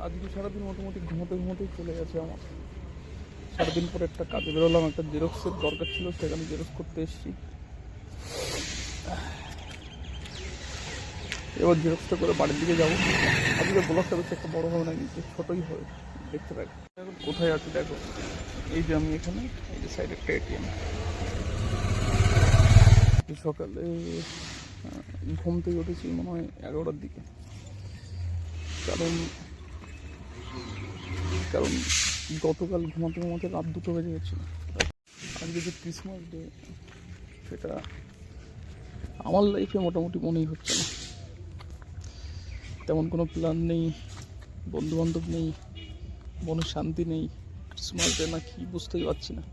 আজকে সারাদিন মোটামুটি ঘুমোতেই চলে গেছে আমার। সারাদিন পরে একটা কাজে বেরোলাম, একটা জেরক্সের দরকার ছিল, সেখানে জেরক্স করতে এসেছি। এবার জেরক্সটা করে বাড়ির দিকে যাবো। আজকে ব্লগটা বেশি একটা বড় হবে না, কিন্তু ছোটোই হবে, দেখতে থাকো। এখন কোথায় আছি দেখো, এই যে আমি এখানে, এই যে সাইড একটা এটিএম। সকালে ঘুম থেকে উঠেছি মনে হয় 11টার দিকে, কারণ গতকাল ঘুমাতে রাত 2টো বেজে গেছিল। আজকে যে ক্রিসমাস ডে, সেটা আমার লাইফে মোটামুটি মনেই হচ্ছে না। তেমন কোনো প্ল্যান নেই, বন্ধুবান্ধব নেই, মনে শান্তি নেই। ক্রিসমাস ডে না কি বুঝতেই পারছি না।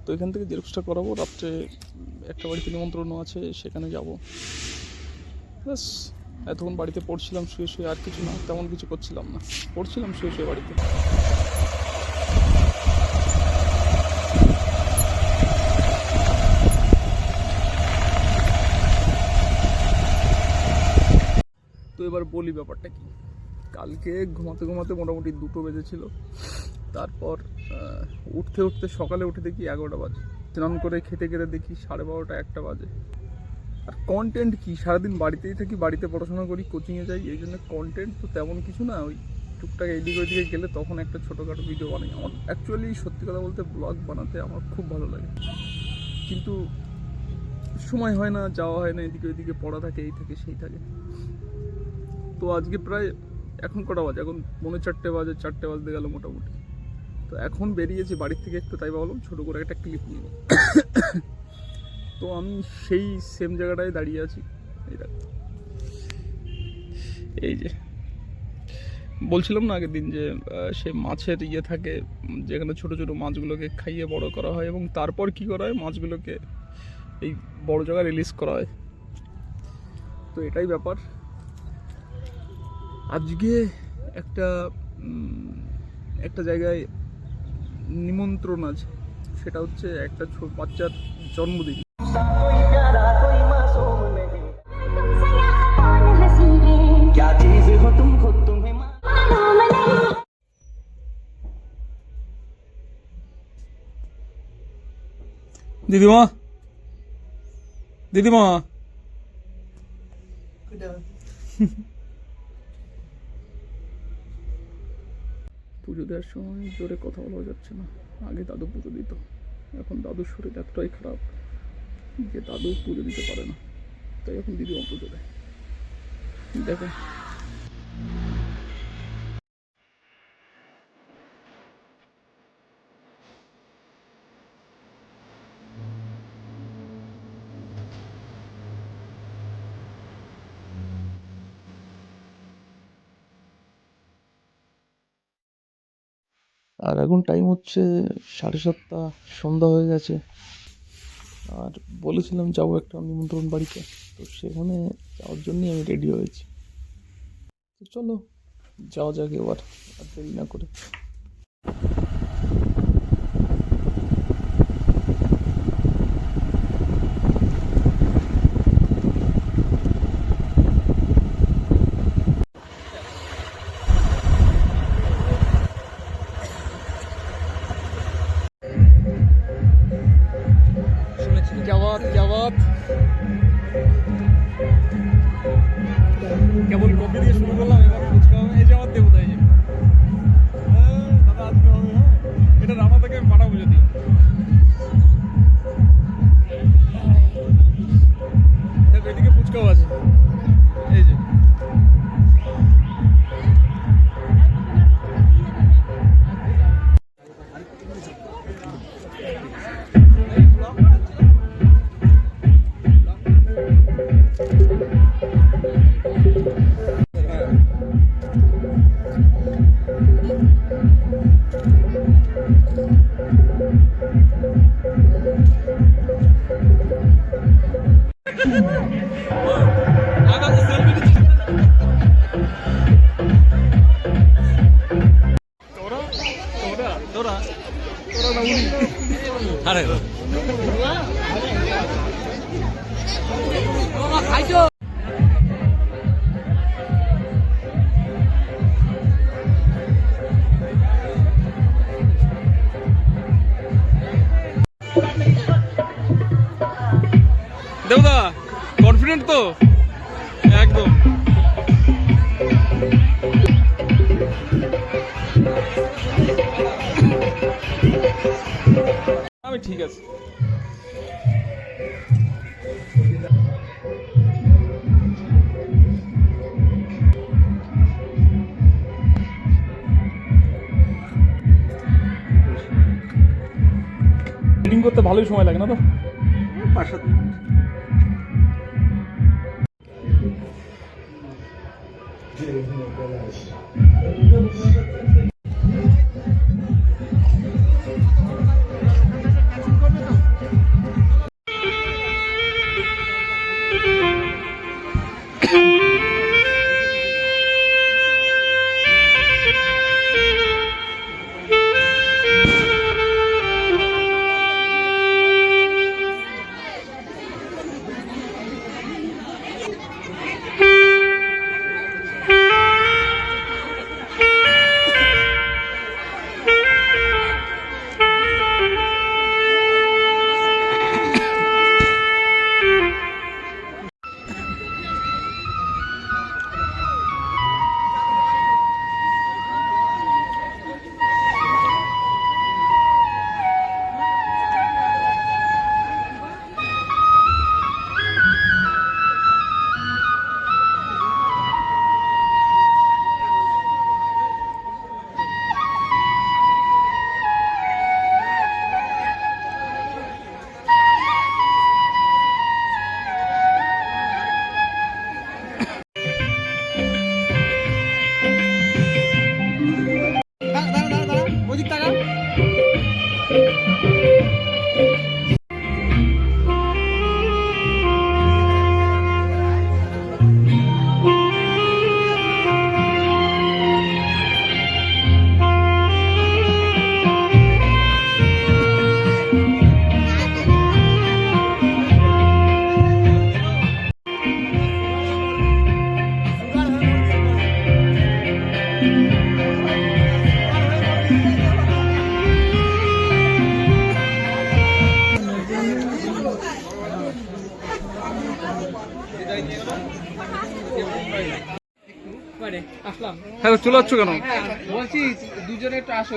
তো এখান থেকে জেরক্সটা করাবো, রাত্রে একটা বাড়িতে নিমন্ত্রণ আছে, সেখানে যাব। ব্যাস, এতক্ষণ বাড়িতে পড়ছিলাম শুয়ে, আর কিছু না, তেমন কিছু করছিলাম না, পড়ছিলাম শুয়ে বাড়িতে। তো এবার বলি ব্যাপারটা কি। কালকে ঘুমাতে মোটামুটি 2টো বেজেছিল। তারপর উঠতে সকালে উঠে দেখি 11টা বাজে। স্নান করে খেতে দেখি 12:30 1টা বাজে। আর কন্টেন্ট কি, সারাদিন বাড়িতেই থাকি, বাড়িতে পড়াশোনা করি, কোচিংয়ে যাই, এই জন্য কন্টেন্ট তো তেমন কিছু না। ওই টুকটাক এদিকে ওইদিকে গেলে তখন একটা ছোটোখাটো ভিডিও বানাই। আমার অ্যাকচুয়ালি সত্যি কথা বলতে ব্লগ বানাতে আমার খুব ভালো লাগে, কিন্তু সময় হয় না, যাওয়া হয় না, এদিকে ওইদিকে পড়া থাকে, এই থাকে সেই থাকে। তো আজকে প্রায় এখন কটা বাজে, এখন 4:45 বাজে, 4টে বাজতে গেল মোটামুটি। তো এখন বেরিয়েছি বাড়ির থেকে একটু, তাই ভাবলাম ছোটো করে একটা ক্লিপ নিব। তো আমি সেই সেম জায়গাটায় দাঁড়িয়ে আছি। এই যে বলছিলাম না আগের দিন যে সে মাছের ইয়ে থাকে, যেখানে ছোট ছোট মাছগুলোকে খাইয়ে বড় করা হয়, এবং তারপর কি করা হয়, মাছগুলোকে এই বড় জায়গায় রিলিজ করা হয়। তো এটাই ব্যাপার। আজকে একটা জায়গায় নিমন্ত্রণ আছে, সেটা হচ্ছে একটা বাচ্চার জন্মদিন। দিদিমা পুজো দেওয়ার সময় জোরে কথা বলা যাচ্ছে না। আগে দাদু পুজো দিত, এখন দাদুর শরীর এতটাই খারাপ যে দাদু পুজো দিতে পারে না, তাই এখন দিদিমা পুজো দেয়। দেখো আর এখন টাইম হচ্ছে 7:30, সন্ধ্যা হয়ে গেছে। আর বলেছিলাম যাবো একটা নিমন্ত্রণ বাড়িতে, তো সেখানে যাওয়ার জন্যই আমি রেডি হয়েছি। তো চলো যাওয়া যাক এবার, আর দেরি না করে। কেবল কফি দিয়ে শুরু করলাম, এবার ফুচকা হবে। এই যে আমার দেবতা, এই যে দাদা আজকে হবে। হ্যাঁ, এটা রান্না থেকে আমি পাঠাবো যদি। দেখো এদিকে ফুচকাও আছে, এই যে। দেবদা কনফিডেন্ট তো একদম? আমি ঠিক আছে। এডিটিং করতে ভালোই সময় লাগে না তো? 5-7 মিনিট। হ্যাঁ, চলে যাচ্ছ কেন? বলছি দুজনে একটু আসো।